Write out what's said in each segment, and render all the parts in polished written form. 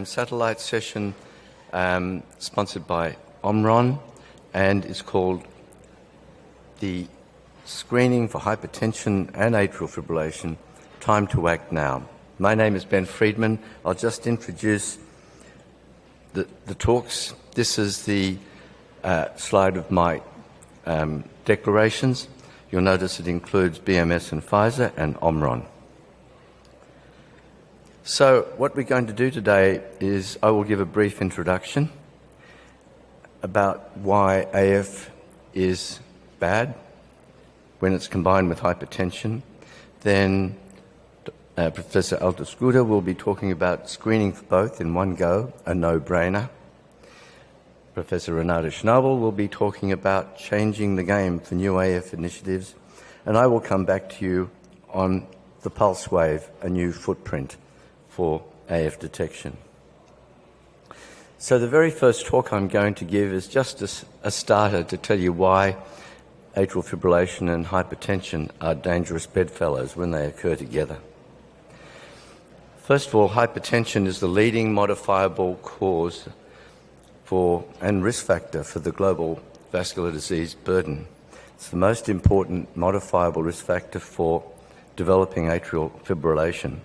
satellite session sponsored by OMRON, and it's called the Screening for Hypertension and Atrial Fibrillation, Time to Act Now. My name is Ben Freedman. I'll just introduce the talks. This is the slide of my declarations. You'll notice it includes BMS and Pfizer and OMRON. So what we're going to do today is I will give a brief introduction about why AF is bad when it's combined with hypertension. Then Professor Alta Schutte will be talking about screening for both in one go, a no-brainer. Professor Renate Schnabel will be talking about changing the game for new AF initiatives, and I will come back to you on the pulse wave, a new footprint for AF detection. So the very first talk I'm going to give is just a starter to tell you why atrial fibrillation and hypertension are dangerous bedfellows when they occur together. First of all, hypertension is the leading modifiable cause and risk factor for the global vascular disease burden. It's the most important modifiable risk factor for developing atrial fibrillation,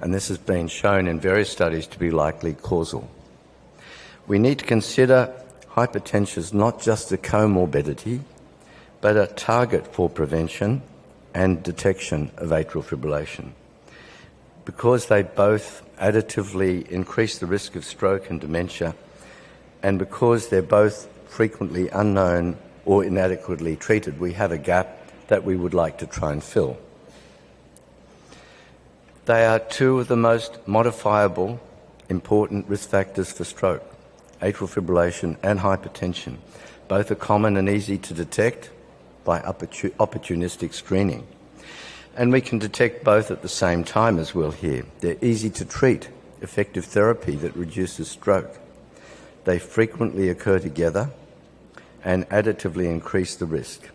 and this has been shown in various studies to be likely causal. We need to consider hypertension as not just a comorbidity, but a target for prevention and detection of atrial fibrillation. Because they both additively increase the risk of stroke and dementia, and because they're both frequently unknown or inadequately treated, we have a gap that we would like to try and fill. They are two of the most modifiable, important risk factors for stroke, atrial fibrillation and hypertension. Both are common and easy to detect by opportunistic screening. And we can detect both at the same time, as we'll hear. They're easy to treat, effective therapy that reduces stroke. They frequently occur together and additively increase the risk.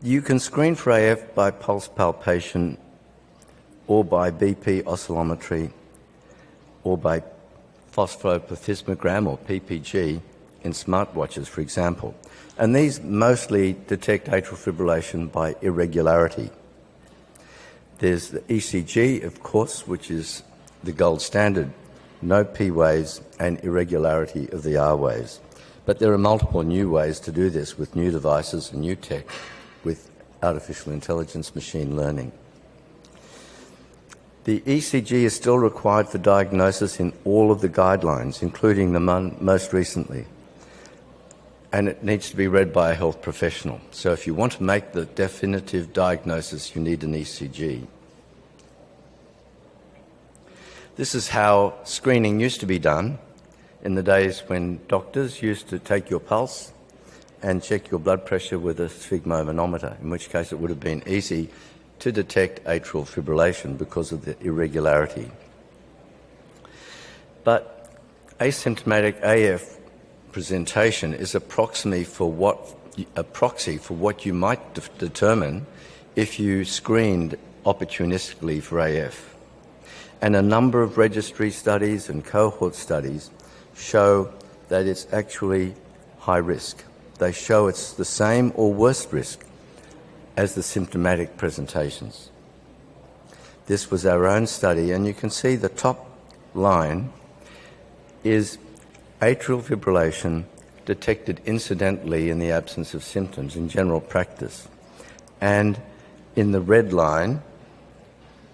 You can screen for AF by pulse palpation or by BP oscillometry or by phosphoplethysmogram or PPG in smartwatches, for example. And these mostly detect atrial fibrillation by irregularity. There's the ECG, of course, which is the gold standard, no P waves and irregularity of the R waves. But there are multiple new ways to do this with new devices and new tech, with artificial intelligence, machine learning. The ECG is still required for diagnosis in all of the guidelines, including the most recently. And it needs to be read by a health professional. So if you want to make the definitive diagnosis, you need an ECG. This is how screening used to be done in the days when doctors used to take your pulse and check your blood pressure with a sphygmomanometer, in which case it would have been easy to detect atrial fibrillation because of the irregularity. But asymptomatic AF presentation is a proxy for what you might determine if you screened opportunistically for AF. And a number of registry studies and cohort studies show that it's actually high risk. They show it's the same or worse risk as the symptomatic presentations. This was our own study, and you can see the top line is atrial fibrillation detected incidentally in the absence of symptoms in general practice. And in the red line,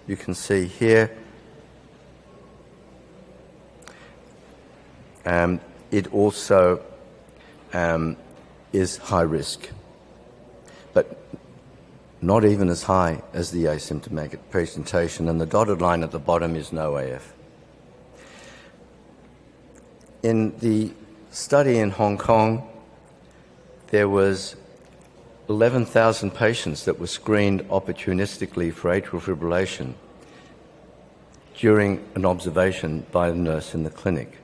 you can see here, it also is high risk, but not even as high as the asymptomatic presentation, and the dotted line at the bottom is no AF. In the study in Hong Kong, there was 11,000 patients that were screened opportunistically for atrial fibrillation during an observation by a nurse in the clinic.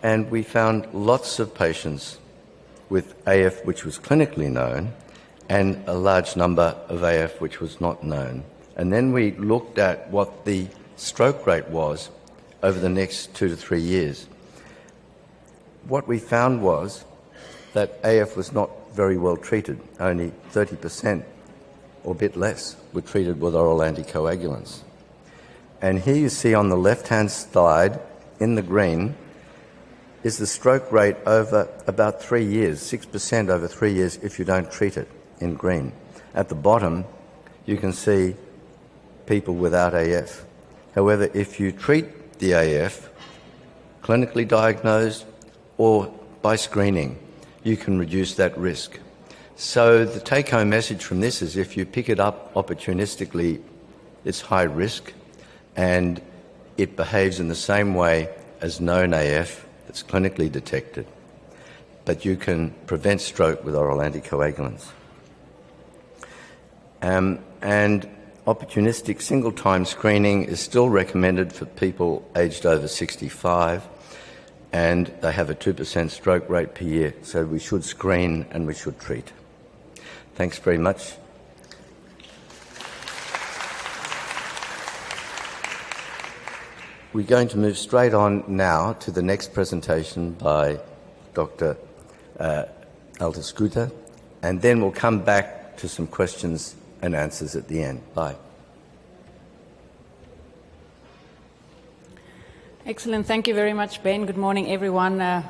And we found lots of patients with AF which was clinically known and a large number of AF which was not known And then we looked at what the stroke rate was over the next 2 to 3 years. What we found was that AF was not very well treated. Only 30% or a bit less were treated with oral anticoagulants. And here you see on the left-hand side, in the green, is the stroke rate over about 3 years, 6% over 3 years if you don't treat it, in green. At the bottom, you can see people without AF. However, if you treat the AF, clinically diagnosed or by screening, you can reduce that risk. So the take-home message from this is if you pick it up opportunistically, it's high risk and it behaves in the same way as known AF that's clinically detected. But you can prevent stroke with oral anticoagulants. And opportunistic single-time screening is still recommended for people aged over 65, and they have a 2% stroke rate per year, so we should screen and we should treat. Thanks very much. We're going to move straight on now to the next presentation by Dr. Alta Schutte, and then we'll come back to some questions and answers at the end. Bye. Excellent. Thank you very much, Ben. Good morning, everyone.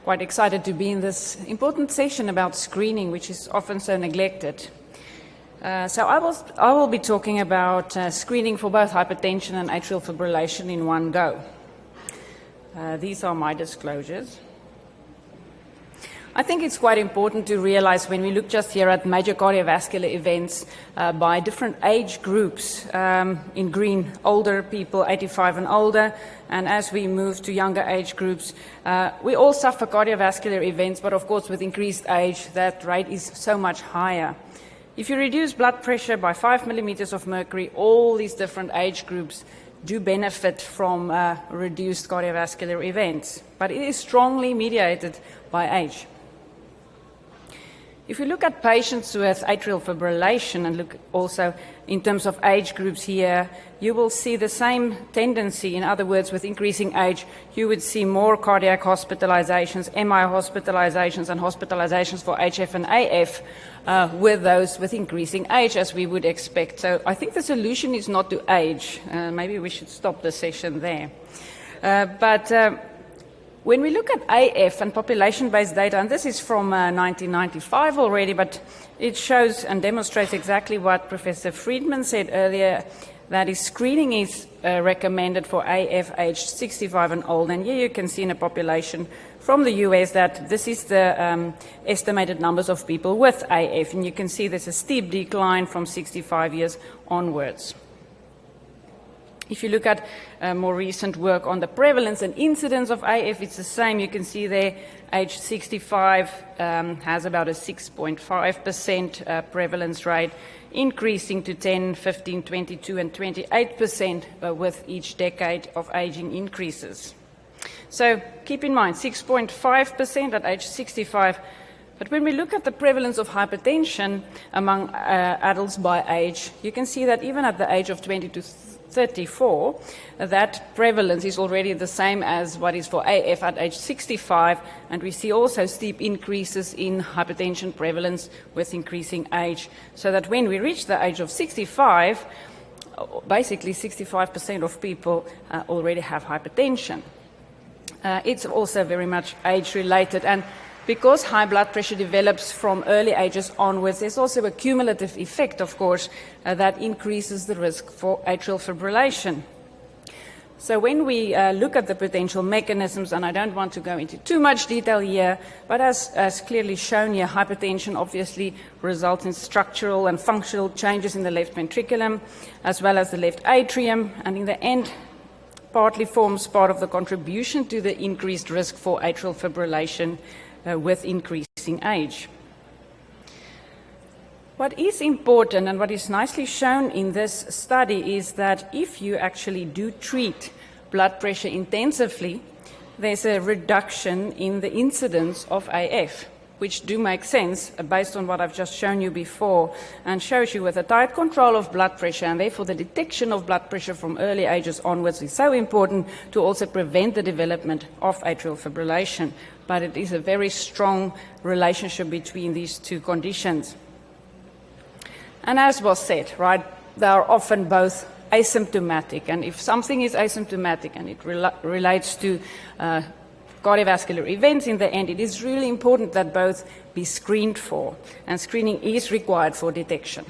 Quite excited to be in this important session about screening, which is often so neglected. So I will be talking about screening for both hypertension and atrial fibrillation in one go. These are my disclosures. I think it's quite important to realize when we look just here at major cardiovascular events by different age groups, in green, older people, 85 and older, and as we move to younger age groups, we all suffer cardiovascular events, but of course with increased age, that rate is so much higher. If you reduce blood pressure by 5 millimeters of mercury, all these different age groups do benefit from reduced cardiovascular events, but it is strongly mediated by age. If you look at patients with atrial fibrillation and look also in terms of age groups here, you will see the same tendency. In other words, with increasing age, you would see more cardiac hospitalizations, MI hospitalizations, and hospitalizations for HF and AF with those with increasing age, as we would expect. So I think the solution is not to age. Maybe we should stop the session there. When we look at AF and population-based data, and this is from 1995 already, but it shows and demonstrates exactly what Professor Freedman said earlier, that is screening is recommended for AF aged 65 and old. And here you can see in a population from the US that this is the estimated numbers of people with AF. And you can see there's a steep decline from 65 years onwards. If you look at more recent work on the prevalence and incidence of AF, it's the same. You can see there, age 65 has about a 6.5% prevalence rate, increasing to 10, 15, 22, and 28% with each decade of aging increases. So keep in mind, 6.5% at age 65. But when we look at the prevalence of hypertension among adults by age, you can see that even at the age of 20 to 34, that prevalence is already the same as what is for AF at age 65, and we see also steep increases in hypertension prevalence with increasing age, so that when we reach the age of 65, basically 65% of people already have hypertension. It's also very much age-related, and because high blood pressure develops from early ages onwards, there's also a cumulative effect, of course, that increases the risk for atrial fibrillation. So when we look at the potential mechanisms, and I don't want to go into too much detail here, but as clearly shown here, hypertension obviously results in structural and functional changes in the left ventriculum, as well as the left atrium, and in the end, partly forms part of the contribution to the increased risk for atrial fibrillation with increasing age. What is important and what is nicely shown in this study is that if you actually do treat blood pressure intensively, there's a reduction in the incidence of AF. which do make sense based on what I've just shown you before, and shows you with a tight control of blood pressure, and therefore the detection of blood pressure from early ages onwards is so important to also prevent the development of atrial fibrillation. But it is a very strong relationship between these two conditions. And as was said, right, they are often both asymptomatic, and if something is asymptomatic and it relates to cardiovascular events in the end, it is really important that both be screened for, and screening is required for detection.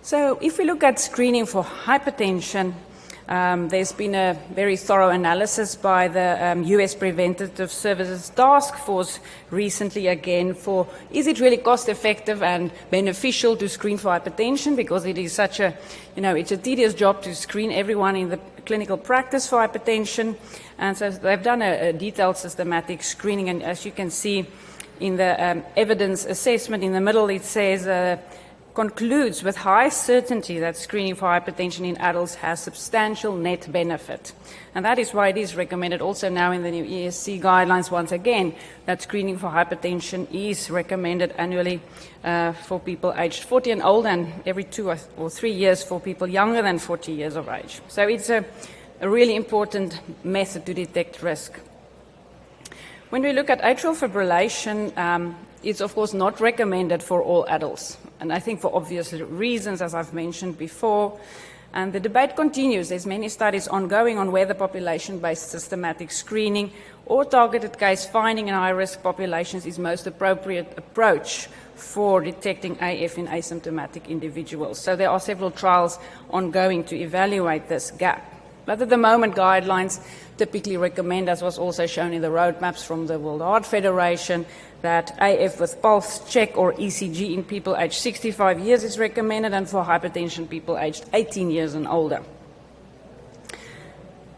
So if we look at screening for hypertension, there's been a very thorough analysis by the US Preventative Services Task Force recently again for is it really cost effective and beneficial to screen for hypertension, because it is such a, it's a tedious job to screen everyone in the clinical practice for hypertension. And so they've done a detailed systematic screening, and as you can see in the evidence assessment in the middle, it says concludes with high certainty that screening for hypertension in adults has substantial net benefit. And that is why it is recommended also now in the new ESC guidelines once again that screening for hypertension is recommended annually for people aged 40 and older, and every 2 or 3 years for people younger than 40 years of age. So it's a really important method to detect risk. When we look at atrial fibrillation, it's of course not recommended for all adults, and I think for obvious reasons, as I've mentioned before. And the debate continues. There's many studies ongoing on whether population-based systematic screening or targeted case finding in high-risk populations is most appropriate approach for detecting AF in asymptomatic individuals. So there are several trials ongoing to evaluate this gap. But at the moment, guidelines typically recommend, as was also shown in the roadmaps from the World Heart Federation, that AF with pulse check or ECG in people aged 65 years is recommended, and for hypertension, people aged 18 years and older.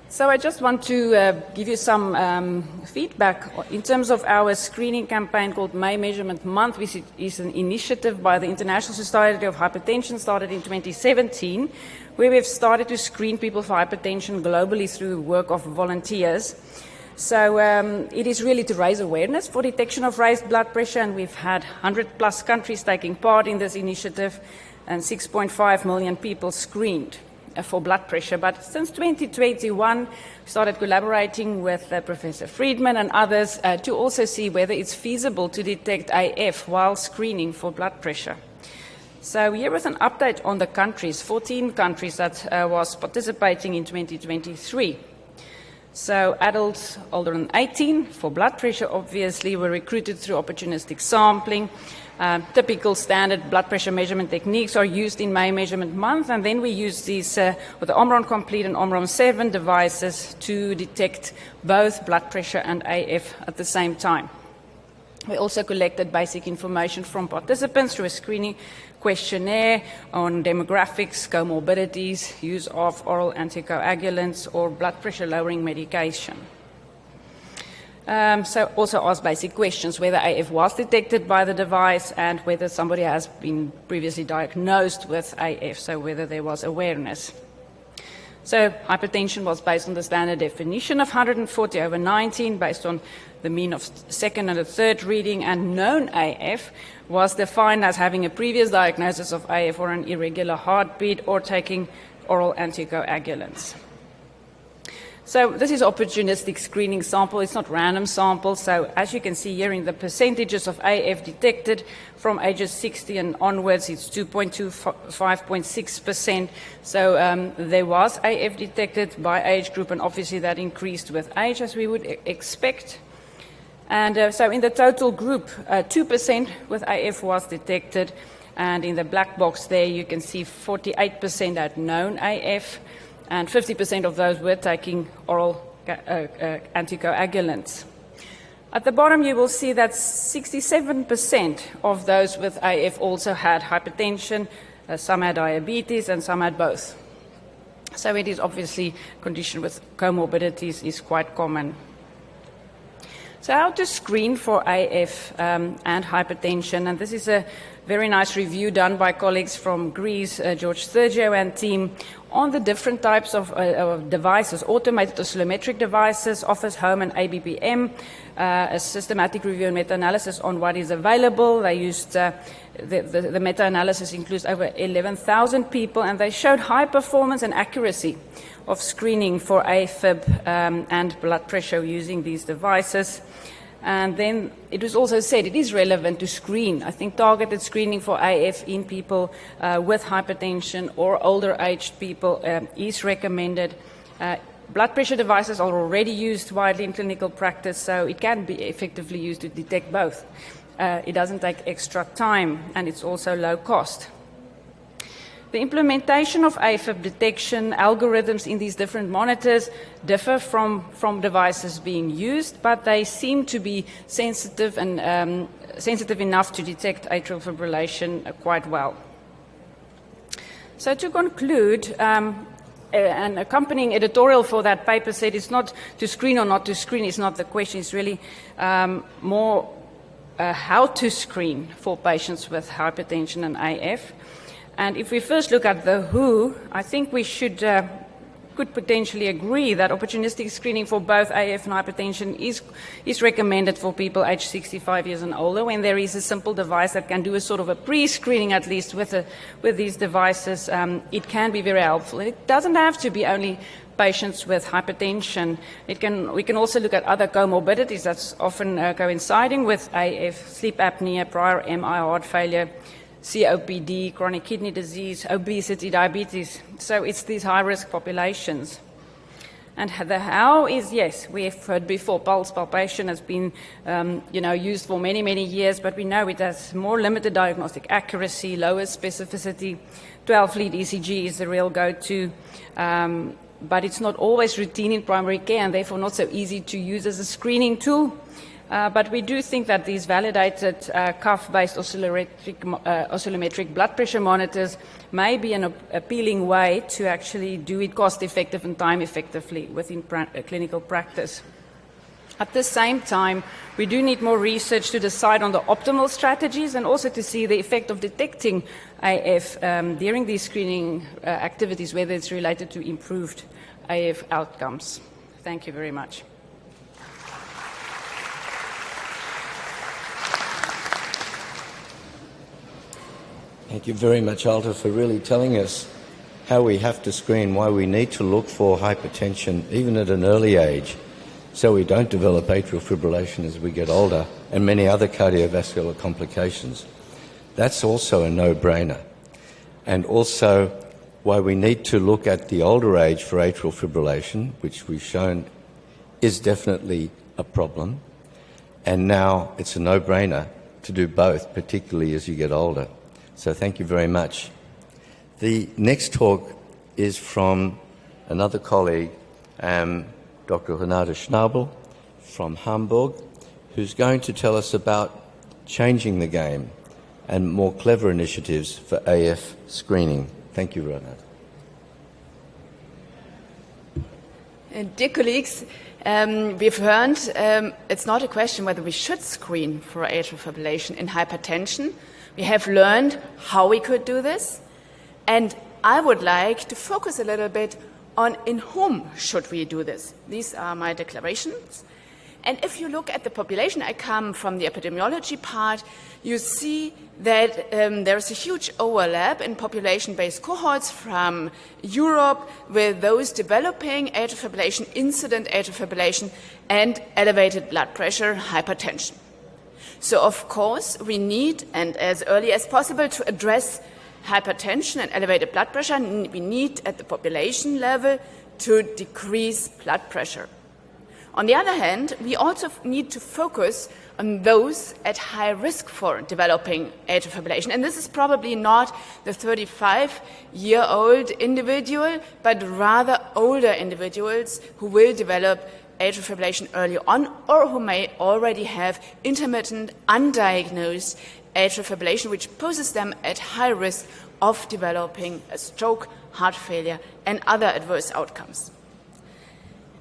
So I just want to give you some feedback in terms of our screening campaign called May Measurement Month, which is an initiative by the International Society of Hypertension, started in 2017, where we've started to screen people for hypertension globally through work of volunteers. So it is really to raise awareness for detection of raised blood pressure, and we've had 100+ countries taking part in this initiative and 6.5 million people screened for blood pressure. But since 2021, we started collaborating with Professor Freedman and others to also see whether it's feasible to detect AF while screening for blood pressure. So here is an update on the countries, 14 countries that was participating in 2023. So adults older than 18 for blood pressure obviously were recruited through opportunistic sampling. Typical standard blood pressure measurement techniques are used in May Measurement Month, and then we use these with the OMRON Complete and OMRON 7 devices to detect both blood pressure and AF at the same time. We also collected basic information from participants through a screening questionnaire on demographics, comorbidities, use of oral anticoagulants or blood pressure lowering medication. So also asked basic questions, whether AF was detected by the device and whether somebody has been previously diagnosed with AF, so whether there was awareness. So hypertension was based on the standard definition of 140/19, based on the mean of second and a third reading, and known AF was defined as having a previous diagnosis of AF or an irregular heartbeat or taking oral anticoagulants. So this is opportunistic screening sample. It's not random sample. So as you can see here in the percentages of AF detected from ages 60 and onwards, it's 2.25.6%. So there was AF detected by age group, and obviously that increased with age, as we would expect. And so in the total group, 2% with AF was detected. And in the black box there, you can see 48% had known AF. And 50% of those were taking oral anticoagulants. At the bottom, you will see that 67% of those with AF also had hypertension, some had diabetes, and some had both. So it is obviously a condition with comorbidities is quite common. So how to screen for AF and hypertension, and this is a very nice review done by colleagues from Greece, George Sergio and team, on the different types of devices, automated oscillometric devices, office, home and ABPM, a systematic review and meta-analysis on what is available. They used, the meta-analysis includes over 11,000 people, and they showed high performance and accuracy of screening for AFib and blood pressure using these devices. And then it was also said it is relevant to screen. I think targeted screening for AF in people with hypertension or older aged people is recommended. Blood pressure devices are already used widely in clinical practice, so it can be effectively used to detect both. It doesn't take extra time, and it's also low cost. The implementation of AFib detection algorithms in these different monitors differ from devices being used, but they seem to be sensitive and sensitive enough to detect atrial fibrillation quite well. So to conclude, an accompanying editorial for that paper said it's not to screen or not to screen, it's not the question, it's really more how to screen for patients with hypertension and AF. And if we first look at the WHO, I think we could potentially agree that opportunistic screening for both AF and hypertension is recommended for people aged 65 years and older when there is a simple device that can do a sort of a pre-screening at least with these devices. It can be very helpful. It doesn't have to be only patients with hypertension. We can also look at other comorbidities that's often coinciding with AF, sleep apnea, prior MI, heart failure, COPD, chronic kidney disease, obesity, diabetes. So it's these high-risk populations. And the how is, yes, we have heard before, pulse palpation has been used for many, many years, but we know it has more limited diagnostic accuracy, lower specificity. 12-lead ECG is the real go-to, but it's not always routine in primary care and therefore not so easy to use as a screening tool. But we do think that these validated cuff-based oscillometric blood pressure monitors may be an appealing way to actually do it cost-effective and time-effectively within clinical practice. At the same time, we do need more research to decide on the optimal strategies and also to see the effect of detecting AF during these screening activities, whether it's related to improved AF outcomes. Thank you very much. Thank you very much, Alta, for really telling us how we have to screen, why we need to look for hypertension even at an early age so we don't develop atrial fibrillation as we get older and many other cardiovascular complications. That's also a no-brainer. And also why we need to look at the older age for atrial fibrillation, which we've shown is definitely a problem. And now it's a no-brainer to do both, particularly as you get older. So thank you very much. The next talk is from another colleague, Dr. Renate Schnabel from Hamburg, who's going to tell us about changing the game and more clever initiatives for AF screening. Thank you, Renate. Dear colleagues, we've learned it's not a question whether we should screen for atrial fibrillation in hypertension. We have learned how we could do this, and I would like to focus a little bit on in whom should we do this. These are my declarations. And if you look at the population, I come from the epidemiology part, you see that there is a huge overlap in population-based cohorts from Europe with those developing atrial fibrillation, incident atrial fibrillation, and elevated blood pressure, hypertension. So, of course, we need, and as early as possible, to address hypertension and elevated blood pressure. We need, at the population level, to decrease blood pressure. On the other hand, we also need to focus on those at high risk for developing atrial fibrillation. And this is probably not the 35-year-old individual, but rather older individuals who will develop atrial fibrillation early on or who may already have intermittent, undiagnosed atrial fibrillation, which poses them at high risk of developing a stroke, heart failure, and other adverse outcomes.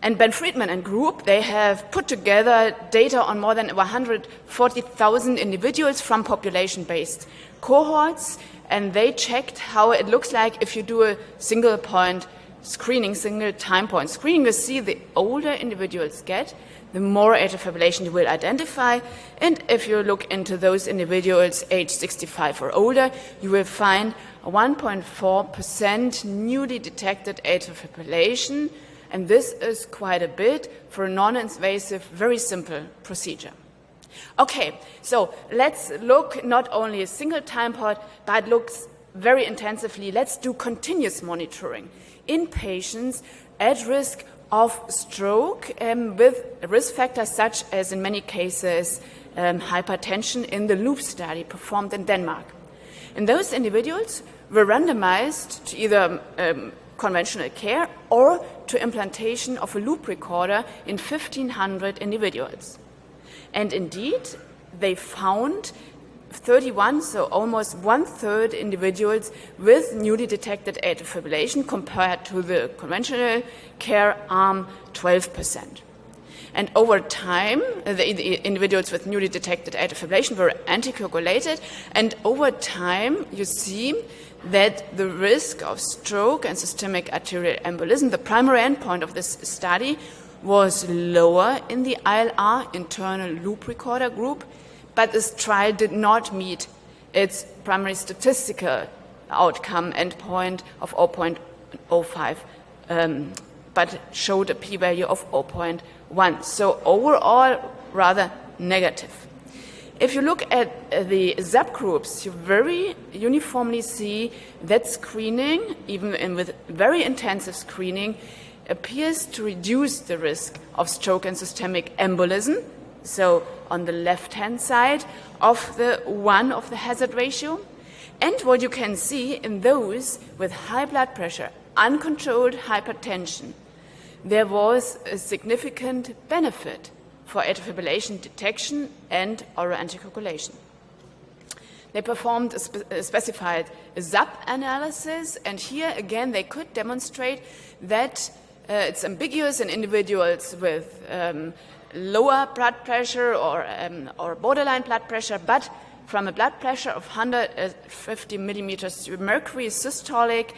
And Ben Freedman and group, they have put together data on more than 140,000 individuals from population-based cohorts, and they checked how it looks like if you do a single point screening, single time point screening. You see the older individuals get, the more atrial fibrillation you will identify. And if you look into those individuals aged 65 or older, you will find a 1.4% newly detected atrial fibrillation. And this is quite a bit for a non-invasive, very simple procedure. Okay, so let's look not only a single time point, but looks very intensively. Let's do continuous monitoring in patients at risk of stroke with risk factors such as, in many cases, hypertension in the LOOP study performed in Denmark. And those individuals were randomized to either conventional care or to implantation of a loop recorder in 1,500 individuals. And indeed, they found 31, so almost one-third individuals with newly detected atrial fibrillation compared to the conventional care arm, 12%. And over time, the individuals with newly detected atrial fibrillation were anticoagulated, and over time you see that the risk of stroke and systemic arterial embolism, the primary endpoint of this study, was lower in the ILR, internal loop recorder group, but this trial did not meet its primary statistical outcome endpoint of 0.05, but showed a p-value of 0.1. So overall, rather negative. If you look at the subgroups, you very uniformly see that screening, even with very intensive screening, appears to reduce the risk of stroke and systemic embolism. So on the left-hand side of the one of the hazard ratio. And what you can see in those with high blood pressure, uncontrolled hypertension, there was a significant benefit for atrial fibrillation detection and oral anticoagulation. They performed a specified sub-analysis, and here again they could demonstrate that it's ambiguous in individuals with lower blood pressure or borderline blood pressure, but from a blood pressure of 150 millimeters mercury systolic,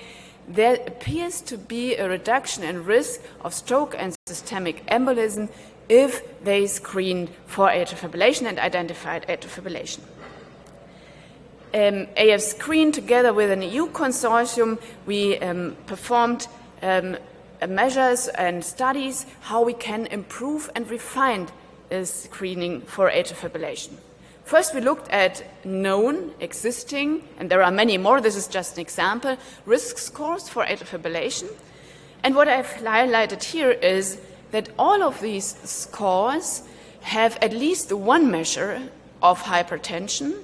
there appears to be a reduction in risk of stroke and systemic embolism if they screened for atrial fibrillation and identified atrial fibrillation. AF Screen, together with an EU consortium, we performed measures and studies how we can improve and refine screening for atrial fibrillation. First, we looked at known, existing, and there are many more, this is just an example, risk scores for atrial fibrillation. And what I've highlighted here is that all of these scores have at least one measure of hypertension,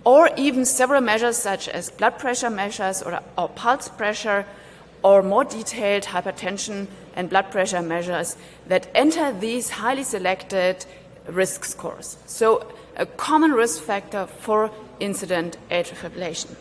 or even several measures such as blood pressure measures or pulse pressure, or more detailed hypertension and blood pressure measures that enter these highly selected risk scores. So a common risk factor for incident atrial fibrillation.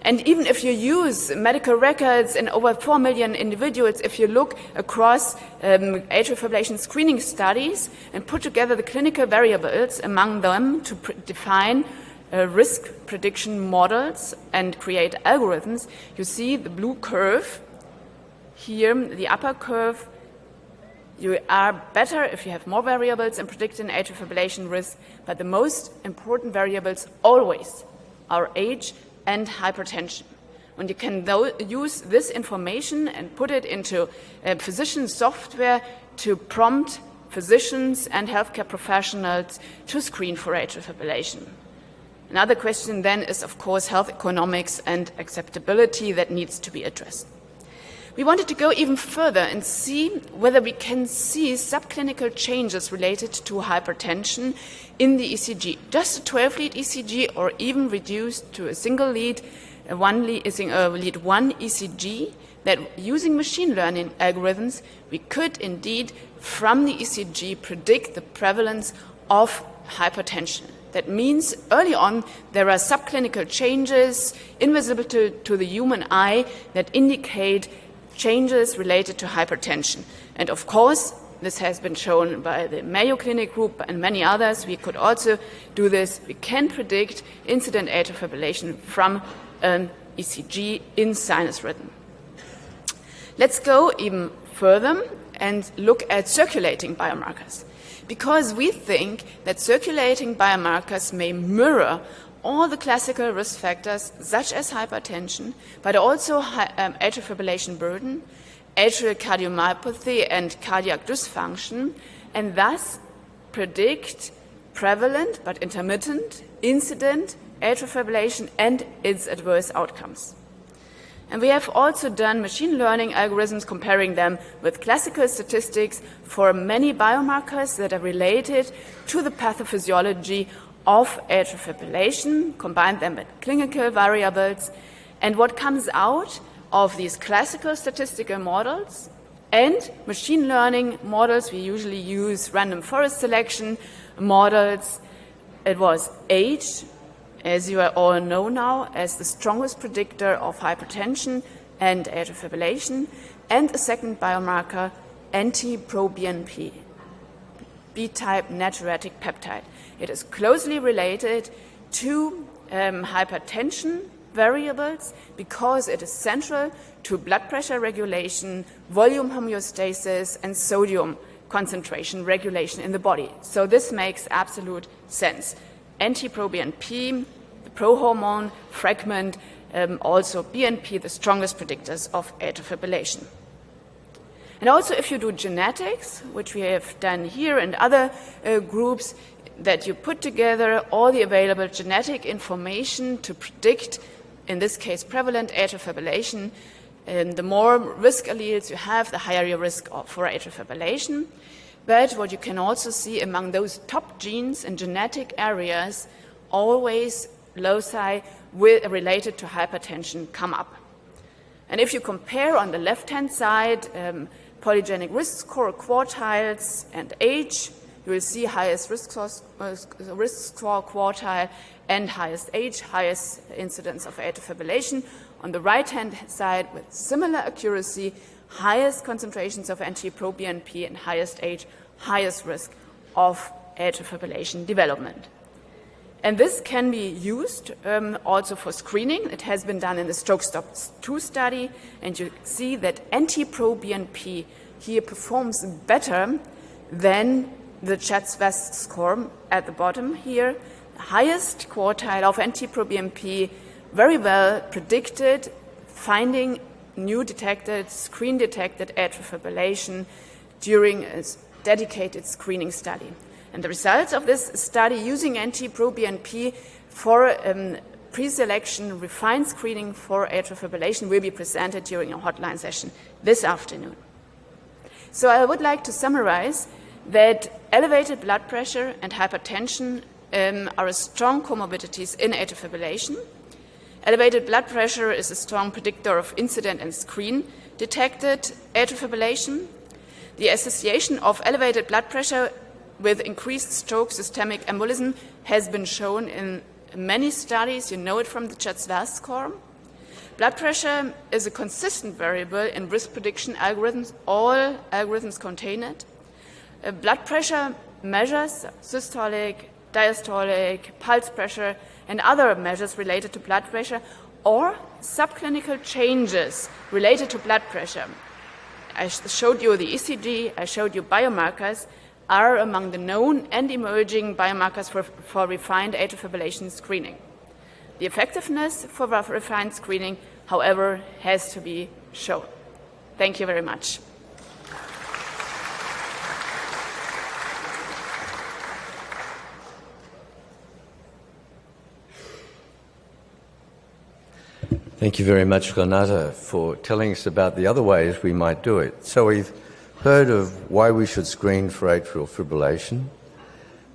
And even if you use medical records in over 4 million individuals, if you look across atrial fibrillation screening studies and put together the clinical variables among them to define risk prediction models and create algorithms, you see the blue curve here, the upper curve. You are better if you have more variables in predicting atrial fibrillation risk, but the most important variables always are age and hypertension. When you can use this information and put it into physician software to prompt physicians and healthcare professionals to screen for atrial fibrillation. Another question then is, of course, health economics and acceptability that needs to be addressed. We wanted to go even further and see whether we can see subclinical changes related to hypertension in the ECG. Just a 12-lead ECG or even reduced to a single lead, lead 1 ECG, that using machine learning algorithms, we could indeed, from the ECG, predict the prevalence of hypertension. That means early on there are subclinical changes invisible to the human eye that indicate changes related to hypertension. And of course, this has been shown by the Mayo Clinic group and many others. We could also do this. We can predict incident atrial fibrillation from an ECG in sinus rhythm. Let's go even further and look at circulating biomarkers, because we think that circulating biomarkers may mirror all the classical risk factors, such as hypertension, but also atrial fibrillation burden, atrial cardiomyopathy, and cardiac dysfunction, and thus predict prevalent but intermittent incident atrial fibrillation and its adverse outcomes. And we have also done machine learning algorithms comparing them with classical statistics for many biomarkers that are related to the pathophysiology of atrial fibrillation, combined them with clinical variables. And what comes out of these classical statistical models and machine learning models, we usually use random forest selection models. It was age, as you all know now, as the strongest predictor of hypertension and atrial fibrillation, and a second biomarker, NT-proBNP, B-type natriuretic peptide. It is closely related to hypertension variables because it is central to blood pressure regulation, volume homeostasis, and sodium concentration regulation in the body. So this makes absolute sense. NT-proBNP, the prohormone fragment, also BNP, the strongest predictors of atrial fibrillation. And also if you do genetics, which we have done here and other groups, that you put together all the available genetic information to predict, in this case, prevalent atrial fibrillation. And the more risk alleles you have, the higher your risk for atrial fibrillation. But what you can also see among those top genes in genetic areas, always loci related to hypertension come up. And if you compare on the left-hand side polygenic risk score quartiles and age, you will see highest risk score quartile and highest age, highest incidence of atrial fibrillation. On the right-hand side, with similar accuracy, highest concentrations of NT-proBNP and highest age, highest risk of atrial fibrillation development. And this can be used also for screening. It has been done in the Stroke Stop 2 study, and you see that NT-proBNP here performs better than the CHA2DS2-VASc score at the bottom here. The highest quartile of NT-proBNP very well predicted finding new detected, screen-detected atrial fibrillation during a dedicated screening study. And the results of this study using NT-proBNP for pre-selection refined screening for atrial fibrillation will be presented during a hotline session this afternoon. So I would like to summarize that elevated blood pressure and hypertension are strong comorbidities in atrial fibrillation. Elevated blood pressure is a strong predictor of incident and screen-detected atrial fibrillation. The association of elevated blood pressure with increased stroke systemic embolism has been shown in many studies. You know it from the CHA2DS2-VASc score. Blood pressure is a consistent variable in risk prediction algorithms. All algorithms contain it. Blood pressure measures, systolic, diastolic, pulse pressure, and other measures related to blood pressure, or subclinical changes related to blood pressure. I showed you the ECG, I showed you biomarkers, are among the known and emerging biomarkers for refined atrial fibrillation screening. The effectiveness for refined screening, however, has to be shown. Thank you very much. Thank you very much, Renate, for telling us about the other ways we might do it. So we've heard of why we should screen for atrial fibrillation.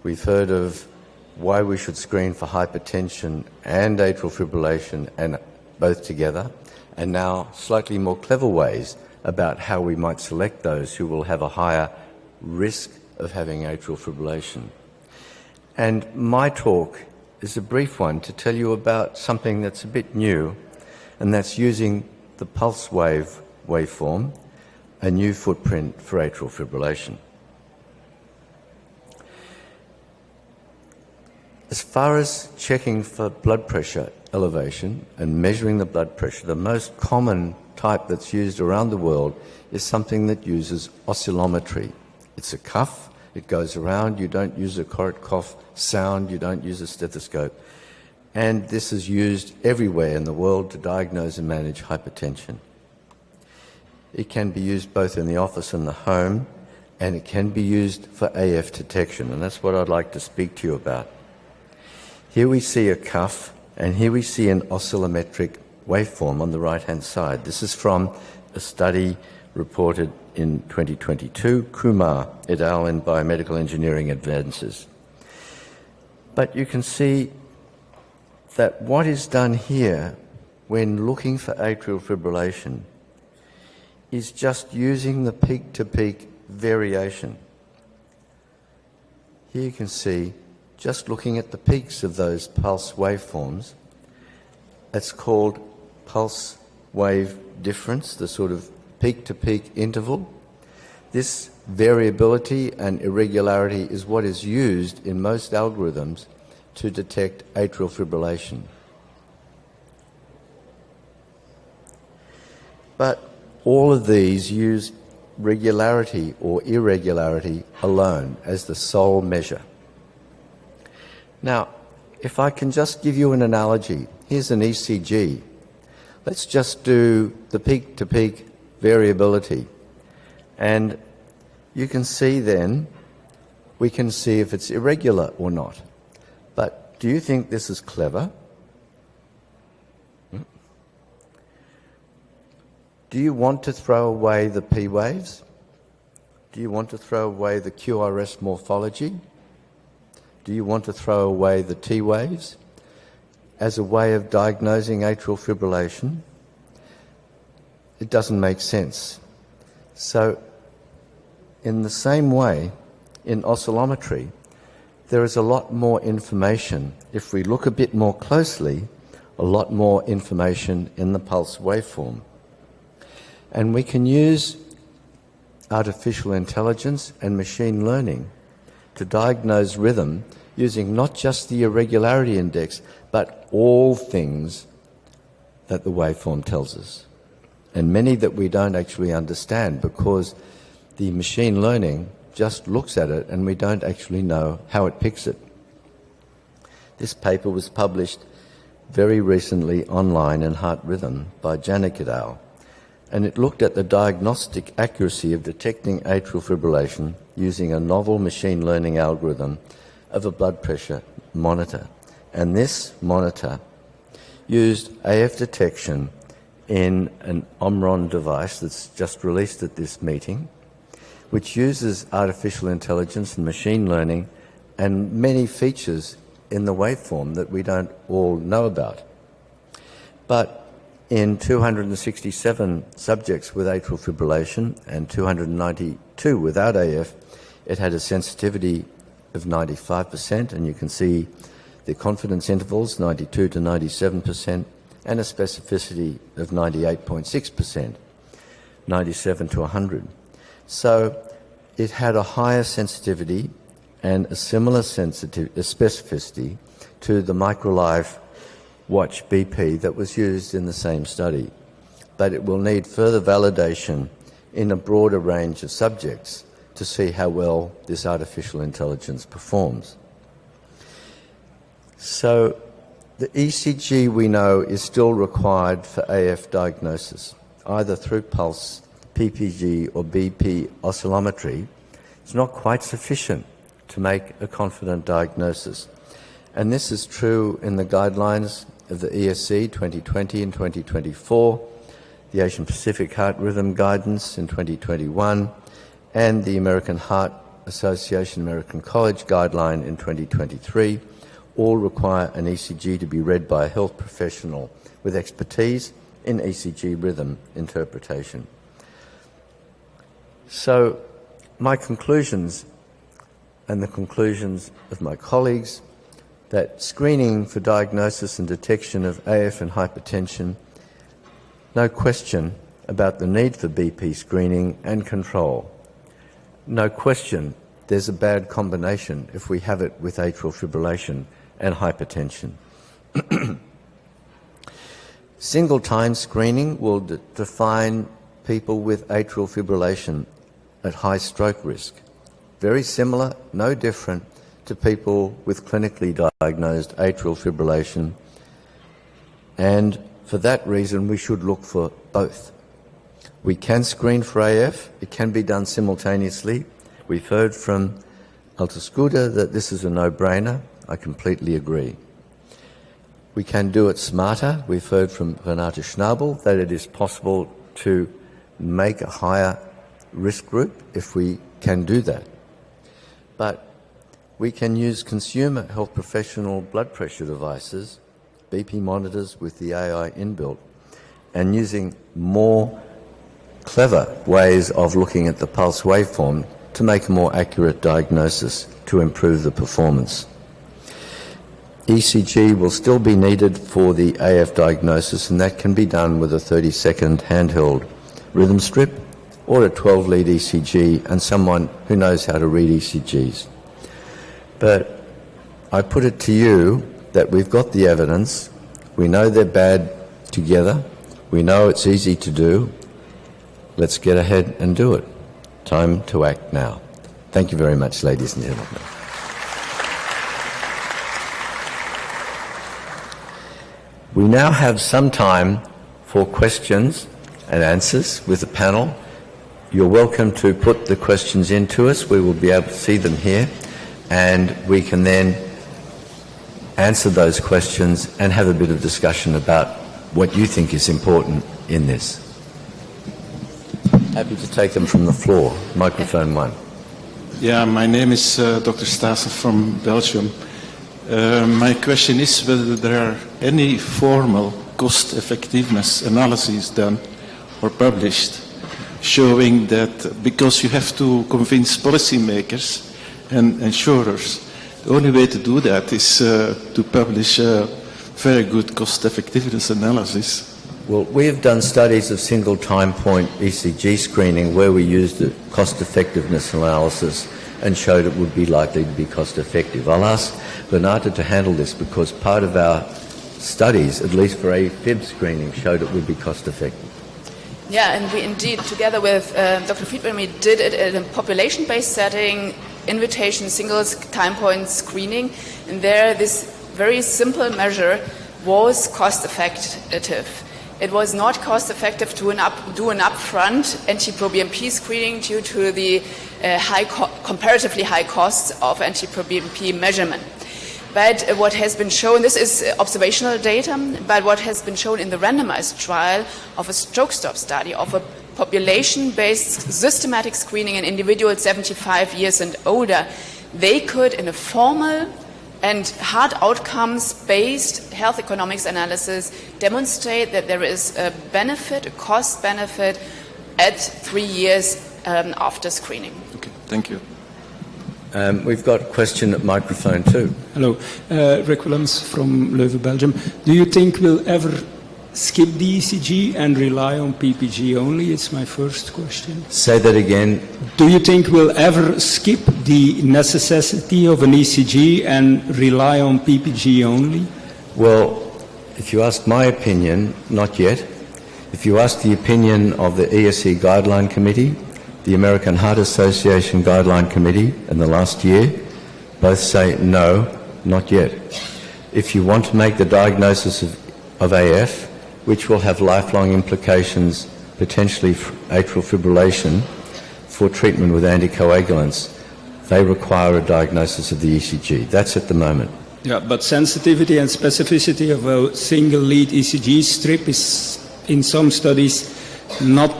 We've heard of why we should screen for hypertension and atrial fibrillation, and both together, and now slightly more clever ways about how we might select those who will have a higher risk of having atrial fibrillation. And my talk is a brief one to tell you about something that's a bit new, and that's using the pulse wave waveform, a new footprint for atrial fibrillation. As far as checking for blood pressure elevation and measuring the blood pressure, the most common type that's used around the world is something that uses oscillometry. It's a cuff, it goes around, you don't use a cough sound, you don't use a stethoscope. And this is used everywhere in the world to diagnose and manage hypertension. It can be used both in the office and the home, and it can be used for AF detection, and that's what I'd like to speak to you about. Here we see a cuff, and here we see an oscillometric waveform on the right-hand side. This is from a study reported in 2022, Kumar et al. In Biomedical Engineering Advances. But you can see that what is done here when looking for atrial fibrillation is just using the peak-to-peak variation. Here you can see, just looking at the peaks of those pulse waveforms, it's called pulse wave difference, the sort of peak-to-peak interval. This variability and irregularity is what is used in most algorithms to detect atrial fibrillation. But all of these use regularity or irregularity alone as the sole measure. Now, if I can just give you an analogy, here's an ECG. Let's just do the peak-to-peak variability. And you can see then, we can see if it's irregular or not. But do you think this is clever? Do you want to throw away the P waves? Do you want to throw away the QRS morphology? Do you want to throw away the T waves as a way of diagnosing atrial fibrillation? It doesn't make sense. So, in the same way, in oscillometry, there is a lot more information. If we look a bit more closely, a lot more information in the pulse waveform. And we can use artificial intelligence and machine learning to diagnose rhythm using not just the irregularity index, but all things that the waveform tells us. And many that we don't actually understand because the machine learning just looks at it and we don't actually know how it picks it. This paper was published very recently online in Heart Rhythm by Janik et al. And it looked at the diagnostic accuracy of detecting atrial fibrillation using a novel machine learning algorithm of a blood pressure monitor. And this monitor used AF detection in an OMRON device that's just released at this meeting, which uses artificial intelligence and machine learning and many features in the waveform that we don't all know about. But in 267 subjects with atrial fibrillation and 292 without AF, it had a sensitivity of 95%, and you can see the confidence intervals, 92 to 97%, and a specificity of 98.6%, 97 to 100. So it had a higher sensitivity and a similar specificity to the MicroLive Watch BP that was used in the same study. But it will need further validation in a broader range of subjects to see how well this artificial intelligence performs. So the ECG we know is still required for AF diagnosis, either through pulse, PPG or BP oscillometry. It's not quite sufficient to make a confident diagnosis. And this is true in the guidelines of the ESC 2020 and 2024, the Asian Pacific Heart Rhythm Guidance in 2021, and the American Heart Association American College Guideline in 2023, all require an ECG to be read by a health professional with expertise in ECG rhythm interpretation. So my conclusions and the conclusions of my colleagues that screening for diagnosis and detection of AF and hypertension, no question, about the need for BP screening and control. No question, there's a bad combination if we have it with atrial fibrillation and hypertension. Single-time screening will define people with atrial fibrillation at high stroke risk. Very similar, no different to people with clinically diagnosed atrial fibrillation, and for that reason we should look for both. We can screen for AF, it can be done simultaneously. We've heard from Alta Schutte that this is a no-brainer. I completely agree. We can do it smarter. We've heard from Renate Schnabel that it is possible to make a higher risk group if we can do that. But we can use consumer health professional blood pressure devices, BP monitors with the AI inbuilt, and using more clever ways of looking at the pulse waveform to make a more accurate diagnosis to improve the performance. ECG will still be needed for the AF diagnosis, and that can be done with a 30-second handheld rhythm strip or a 12-lead ECG and someone who knows how to read ECGs. But I put it to you that we've got the evidence, we know they're bad together, we know it's easy to do, let's get ahead and do it. Time to act now. Thank you very much, ladies and gentlemen. We now have some time for questions and answers with the panel. You're welcome to put the questions in to us. We will be able to see them here, and we can then answer those questions and have a bit of discussion about what you think is important in this. Happy to take them from the floor. Microphone 1. Yeah, my name is Dr. Stassen from Belgium. My question is whether there are any formal cost-effectiveness analyses done or published showing that because you have to convince policymakers and insurers, the only way to do that is to publish a very good cost-effectiveness analysis. Well, we have done studies of single time point ECG screening where we used the cost-effectiveness analysis and showed it would be likely to be cost-effective. I'll ask Renate to handle this because part of our studies, at least for AFib screening, showed it would be cost-effective. Yeah, and we indeed, together with Dr. Freedman, we did it in a population-based setting, invitation, single time point screening, and there this very simple measure was cost-effective. It was not cost-effective to do an upfront NT-proBNP screening due to the comparatively high costs of NT-proBNP measurement. But what has been shown, this is observational data, but what has been shown in the randomized trial of a stroke stop study of a population-based systematic screening in individuals 75 years and older, they could, in a formal and hard outcomes-based health economics analysis, demonstrate that there is a benefit, a cost benefit at 3 years after screening. Okay, thank you. We've got a question at microphone 2. Hello, Rick Willems from Leuven, Belgium. Do you think we'll ever skip the ECG and rely on PPG only? It's my first question. Say that again. Do you think we'll ever skip the necessity of an ECG and rely on PPG only? Well, if you ask my opinion, not yet. If you ask the opinion of the ESC Guideline Committee, the American Heart Association Guideline Committee in the last year, both say no, not yet. If you want to make the diagnosis of AF, which will have lifelong implications, potentially atrial fibrillation, for treatment with anticoagulants, they require a diagnosis of the ECG. That's at the moment. Yeah, but sensitivity and specificity of a single lead ECG strip is, in some studies, not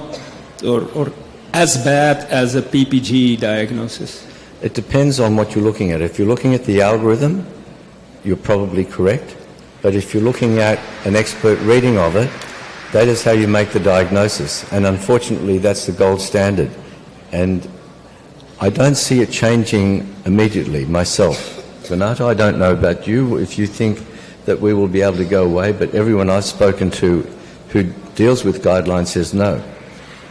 or as bad as a PPG diagnosis. It depends on what you're looking at. If you're looking at the algorithm, you're probably correct. But if you're looking at an expert reading of it, that is how you make the diagnosis. And unfortunately, that's the gold standard. And I don't see it changing immediately myself. Renate, I don't know about you, if you think that we will be able to go away, but everyone I've spoken to who deals with guidelines says no.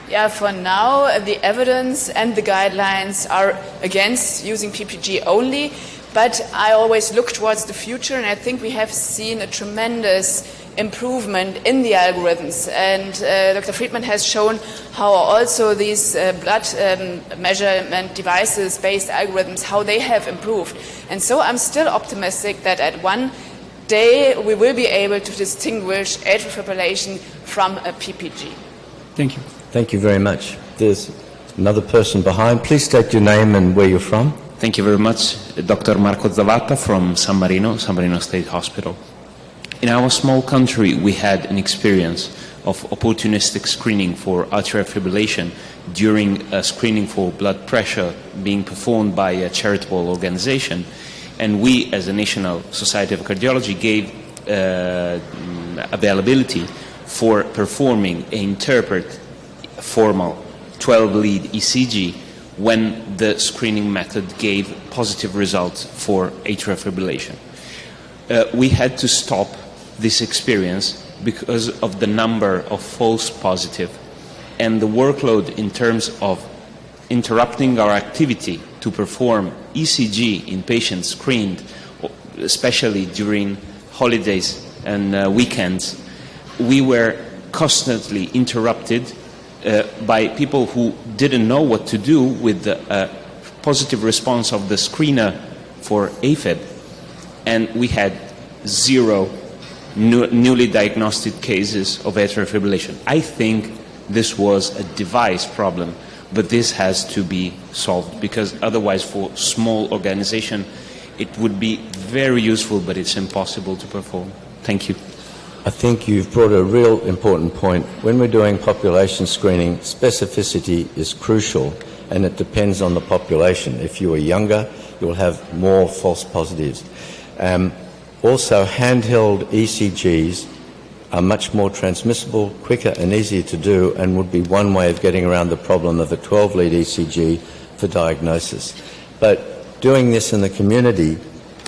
Yeah, for now, the evidence and the guidelines are against using PPG only, but I always look towards the future, and I think we have seen a tremendous improvement in the algorithms. And Dr. Freedman has shown how also these blood measurement devices-based algorithms, how they have improved. And so I'm still optimistic that at one day we will be able to distinguish atrial fibrillation from a PPG. Thank you. Thank you very much. There's another person behind. Please state your name and where you're from. Thank you very much. Dr. Marco Zavatta from San Marino State Hospital. In our small country, we had an experience of opportunistic screening for atrial fibrillation during a screening for blood pressure being performed by a charitable organization. And we, as a National Society of Cardiology, gave availability for performing an interpret formal 12-lead ECG when the screening method gave positive results for atrial fibrillation. We had to stop this experience because of the number of false positive and the workload in terms of interrupting our activity to perform ECG in patients screened, especially during holidays and weekends. We were constantly interrupted by people who didn't know what to do with the positive response of the screener for AFib. And we had 0 newly diagnosed cases of atrial fibrillation. I think this was a device problem, but this has to be solved because otherwise for small organization it would be very useful, but it's impossible to perform. Thank you. I think you've brought a real important point. When we're doing population screening, specificity is crucial, and it depends on the population. If you are younger, you'll have more false positives. Also, handheld ECGs are much more transmissible, quicker and easier to do, and would be one way of getting around the problem of a 12-lead ECG for diagnosis. But doing this in the community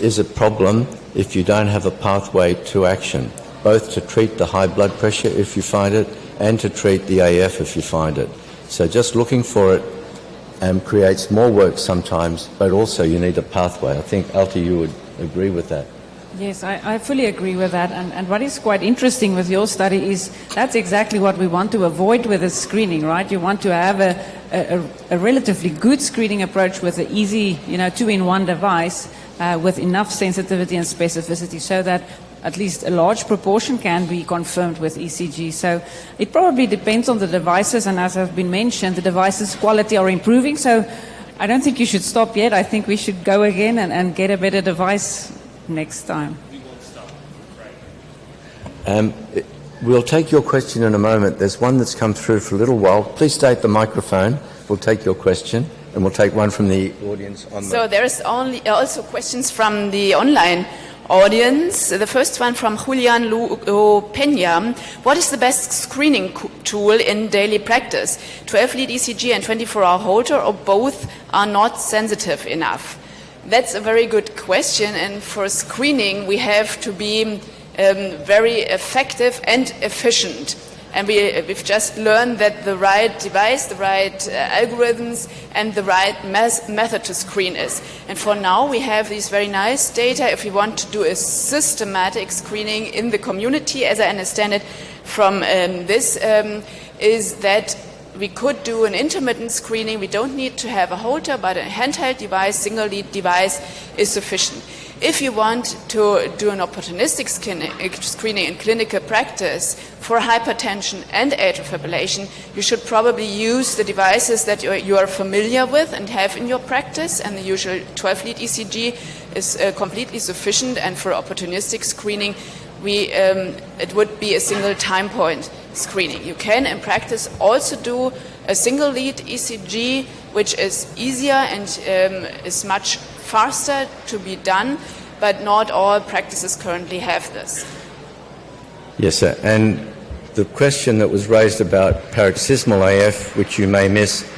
is a problem if you don't have a pathway to action, both to treat the high blood pressure if you find it and to treat the AF if you find it. So just looking for it creates more work sometimes, but also you need a pathway. I think, Alta, you would agree with that. Yes, I fully agree with that. And what is quite interesting with your study is that's exactly what we want to avoid with the screening, right? You want to have a relatively good screening approach with an easy, two-in-one device with enough sensitivity and specificity so that at least a large proportion can be confirmed with ECG. So it probably depends on the devices, and as has been mentioned, the devices' quality are improving. So I don't think you should stop yet. I think we should go again and get a better device next time. We won't stop. Right. We'll take your question in a moment. There's one that's come through for a little while. Please state the microphone. We'll take your question, and we'll take one from the audience on So there's also questions from the online audience. The first one from Julian Lugo Peña. What is the best screening tool in daily practice? 12-lead ECG and 24-hour Holter, or both are not sensitive enough? That's a very good question, and for screening we have to be very effective and efficient. And we've just learned that the right device, the right algorithms, and the right method to screen is. And for now we have these very nice data. If we want to do a systematic screening in the community, as I understand it from this, is that we could do an intermittent screening. We don't need to have a Holter, but a handheld device, single-lead device is sufficient. If you want to do an opportunistic screening in clinical practice for hypertension and atrial fibrillation, you should probably use the devices that you are familiar with and have in your practice, and the usual 12-lead ECG is completely sufficient. And for opportunistic screening, it would be a single time point screening. You can in practice also do a single lead ECG, which is easier and is much faster to be done, but not all practices currently have this. Yes, sir. And the question that was raised about paroxysmal AF, which you may miss,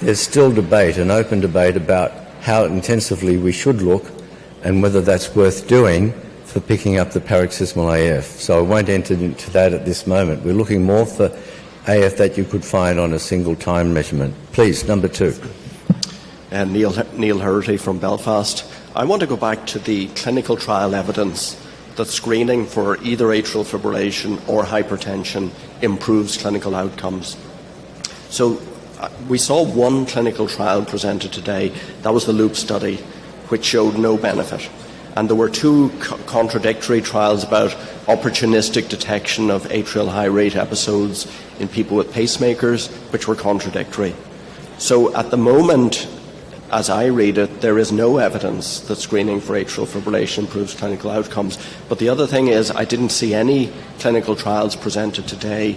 there's still debate, an open debate about how intensively we should look and whether that's worth doing for picking up the paroxysmal AF. So I won't enter into that at this moment. We're looking more for AF that you could find on a single time measurement. Please, number 2. Neil Herity from Belfast. I want to go back to the clinical trial evidence that screening for either atrial fibrillation or hypertension improves clinical outcomes. So we saw one clinical trial presented today. That was the LOOP study, which showed no benefit. And there were 2 contradictory trials about opportunistic detection of atrial high rate episodes in people with pacemakers, which were contradictory. So at the moment, as I read it, there is no evidence that screening for atrial fibrillation improves clinical outcomes. But the other thing is, I didn't see any clinical trials presented today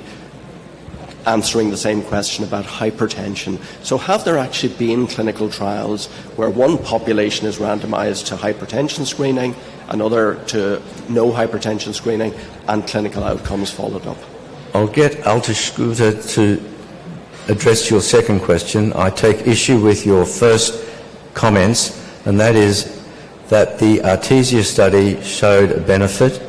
answering the same question about hypertension. So have there actually been clinical trials where one population is randomized to hypertension screening, another to no hypertension screening, and clinical outcomes followed up? I'll get Alta Schutte to address your second question. I take issue with your first comments, and that is that the Artesia study showed a benefit,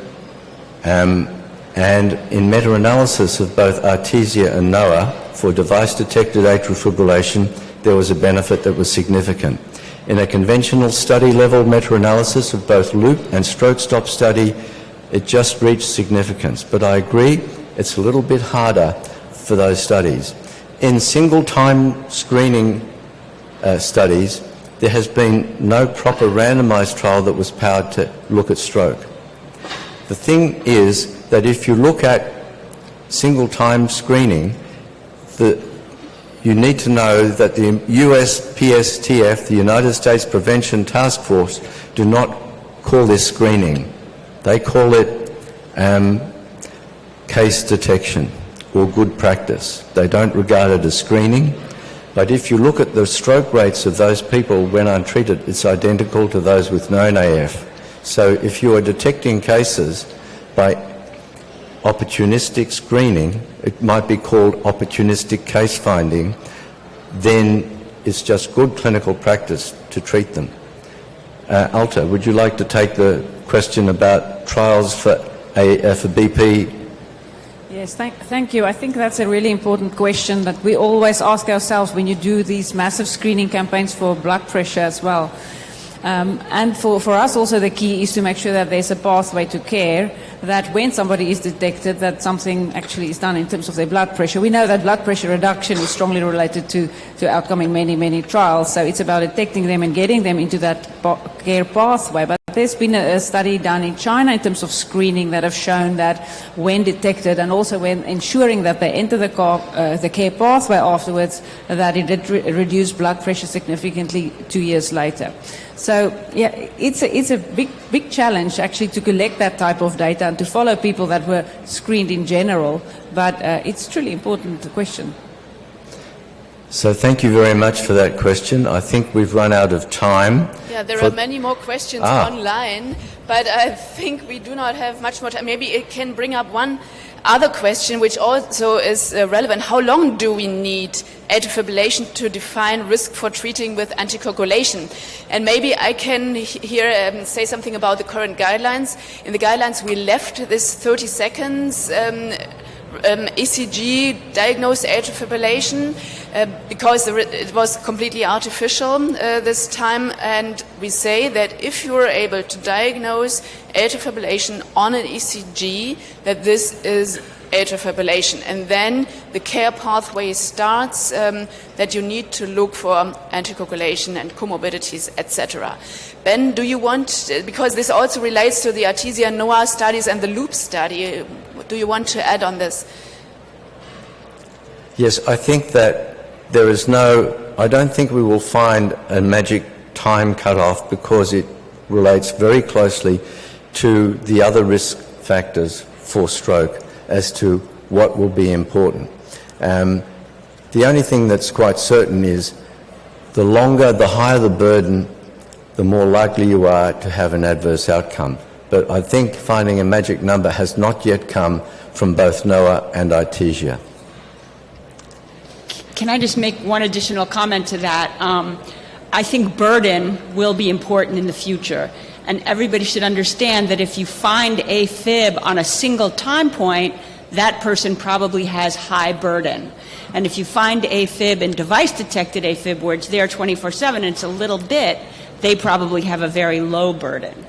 and in meta-analysis of both Artesia and NOAA for device-detected atrial fibrillation, there was a benefit that was significant. In a conventional study-level meta-analysis of both loop and stroke stop study, it just reached significance. But I agree, it's a little bit harder for those studies. In single-time screening studies, there has been no proper randomized trial that was powered to look at stroke. The thing is that if you look at single-time screening, you need to know that the US PSTF, the United States Prevention Task Force, do not call this screening. They call it case detection or good practice. They don't regard it as screening. But if you look at the stroke rates of those people when untreated, it's identical to those with known AF. So if you are detecting cases by opportunistic screening, it might be called opportunistic case finding, then it's just good clinical practice to treat them. Alta, would you like to take the question about trials for BP? Yes, thank you. I think that's a really important question that we always ask ourselves when you do these massive screening campaigns for blood pressure as well. And for us also the key is to make sure that there's a pathway to care, that when somebody is detected that something actually is done in terms of their blood pressure. We know that blood pressure reduction is strongly related to outcome in many trials, so it's about detecting them and getting them into that care pathway. But there's been a study done in China in terms of screening that have shown that when detected and also when ensuring that they enter the care pathway afterwards, that it did reduce blood pressure significantly 2 years later. So, yeah, it's a big challenge actually to collect that type of data and to follow people that were screened in general, but it's truly important question. So thank you very much for that question. I think we've run out of time. Yeah, there are many more questions online, but I think we do not have much more time. Maybe it can bring up one other question, which also is relevant. How long do we need atrial fibrillation to define risk for treating with anticoagulation? And maybe I can here say something about the current guidelines. In the guidelines, we left this 30 seconds ECG diagnosed atrial fibrillation because it was completely artificial this time, and we say that if you are able to diagnose atrial fibrillation on an ECG, that this is atrial fibrillation, and then the care pathway starts, that you need to look for anticoagulation and comorbidities, etc. Ben, do you want, because this also relates to the Artesia NOAA studies and the LOOP study, do you want to add on this? Yes, I think that there is I don't think we will find a magic time cutoff because it relates very closely to the other risk factors for stroke as to what will be important. The only thing that's quite certain is the higher the burden, the more likely you are to have an adverse outcome. But I think finding a magic number has not yet come from both NOAA and Artesia. Can I just make one additional comment to that? I think burden will be important in the future. And everybody should understand that if you find AFib on a single time point, that person probably has high burden. And if you find AFib in device-detected AFib where it's there 24/7 and it's a little bit, they probably have a very low burden.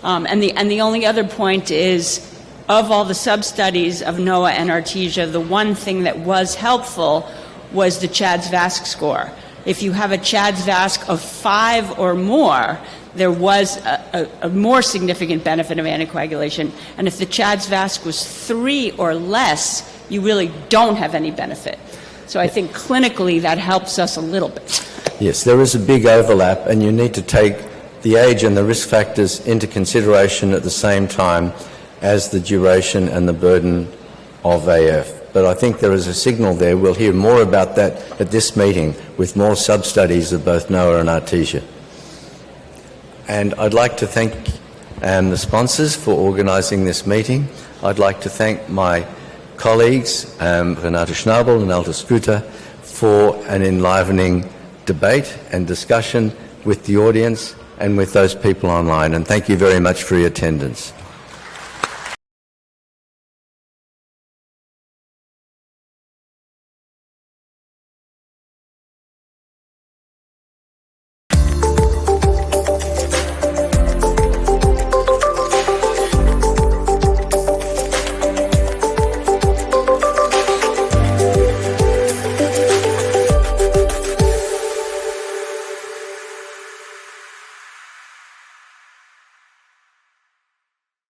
And the only other point is, of all the sub-studies of NOAA and Artesia, the one thing that was helpful was the CHADS-VASc score. If you have a CHADS-VASc of 5 or more, there was a more significant benefit of anticoagulation. And if the CHADS-VASc was 3 or less, you really don't have any benefit. So I think clinically that helps us a little bit. Yes, there is a big overlap, and you need to take the age and the risk factors into consideration at the same time as the duration and the burden of AF. But I think there is a signal there. We'll hear more about that at this meeting with more sub-studies of both NOAA and Artesia. And I'd like to thank the sponsors for organising this meeting. I'd like to thank my colleagues, Renate Schnabel and Alta Schutte, for an enlivening debate and discussion with the audience and with those people online. And thank you very much for your attendance.